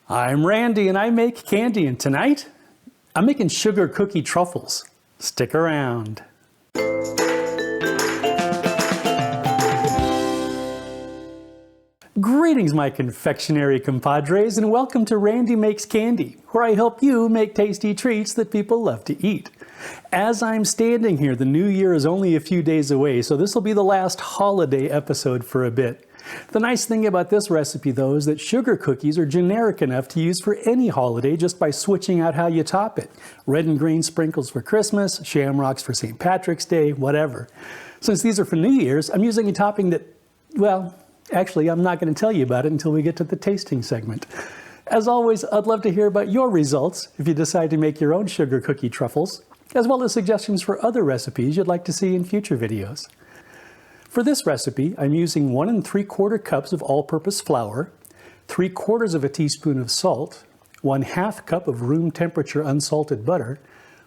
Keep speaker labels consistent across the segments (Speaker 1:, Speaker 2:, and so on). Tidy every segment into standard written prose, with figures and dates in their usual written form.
Speaker 1: I'm Randy and I make candy, and tonight I'm making sugar cookie truffles. Stick around. Greetings my confectionery compadres, and welcome to Randy Makes Candy, where I help you make tasty treats that people love to eat. As I'm standing here, the new year is only a few days away, so this will be the last holiday episode for a bit. The nice thing about this recipe though is that sugar cookies are generic enough to use for any holiday just by switching out how you top it. Red and green sprinkles for Christmas, shamrocks for St. Patrick's Day, whatever. Since these are for New Year's, I'm using a topping that, well, actually I'm not going to tell you about it until we get to the tasting segment. As always, I'd love to hear about your results if you decide to make your own sugar cookie truffles, as well as suggestions for other recipes you'd like to see in future videos. For this recipe, I'm using 1 3/4 cups of all-purpose flour, 3/4 of a teaspoon of salt, 1/2 cup of room temperature unsalted butter,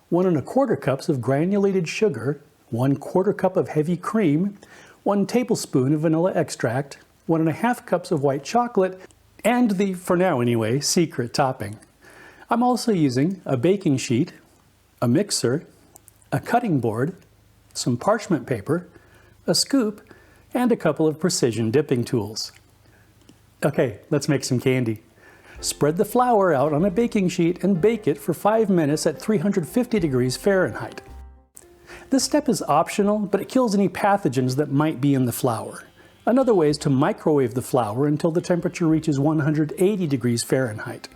Speaker 1: 1 1/4 cups of granulated sugar, 1/4 cup of heavy cream, 1 tablespoon of vanilla extract, 1 1/2 cups of white chocolate, and the, for now anyway, secret topping. I'm also using a baking sheet, a mixer, a cutting board, some parchment paper, a scoop, and a couple of precision dipping tools. Okay, let's make some candy. Spread the flour out on a baking sheet and bake it for 5 minutes at 350 degrees Fahrenheit. This step is optional, but it kills any pathogens that might be in the flour. Another way is to microwave the flour until the temperature reaches 180 degrees Fahrenheit.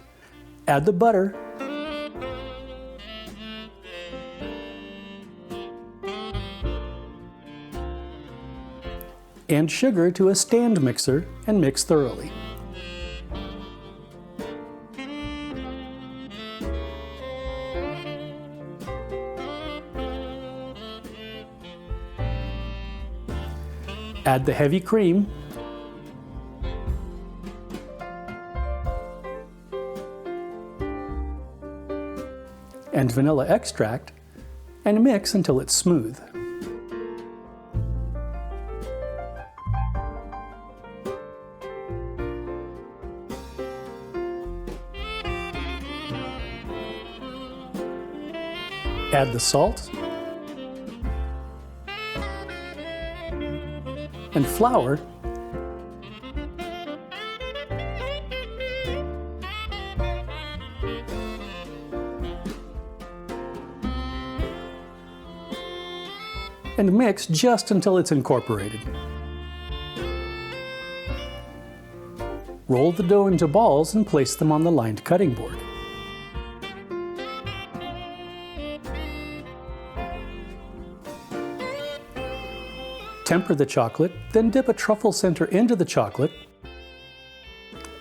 Speaker 1: Add the butter, and sugar to a stand mixer and mix thoroughly. Add the heavy cream, and vanilla extract, and mix until it's smooth. Add the salt and flour, and mix just until it's incorporated. Roll the dough into balls and place them on the lined cutting board. Temper the chocolate, then dip a truffle center into the chocolate.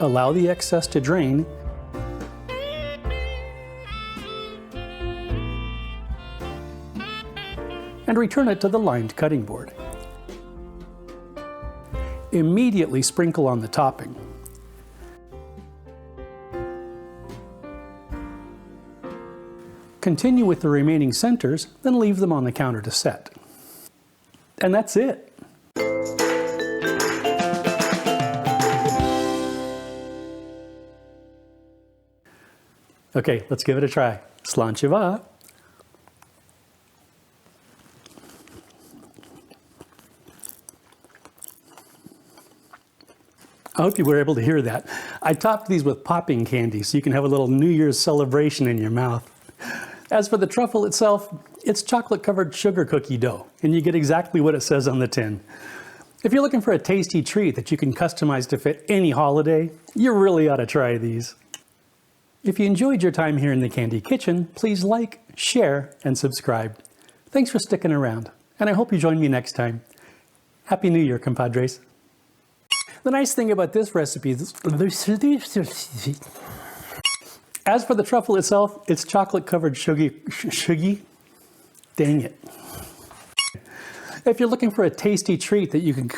Speaker 1: Allow the excess to drain. And return it to the lined cutting board. Immediately sprinkle on the topping. Continue with the remaining centers, then leave them on the counter to set. And that's it. Okay, let's give it a try. Slanchiva. I hope you were able to hear that. I topped these with popping candy so you can have a little New Year's celebration in your mouth. As for the truffle itself, it's chocolate-covered sugar cookie dough, and you get exactly what it says on the tin. If you're looking for a tasty treat that you can customize to fit any holiday, you really ought to try these. If you enjoyed your time here in the Candy Kitchen, please like, share, and subscribe. Thanks for sticking around, and I hope you join me next time. Happy New Year, compadres. The nice thing about this recipe is... As for the truffle itself, it's chocolate-covered sugar. Dang it. If you're looking for a tasty treat that you can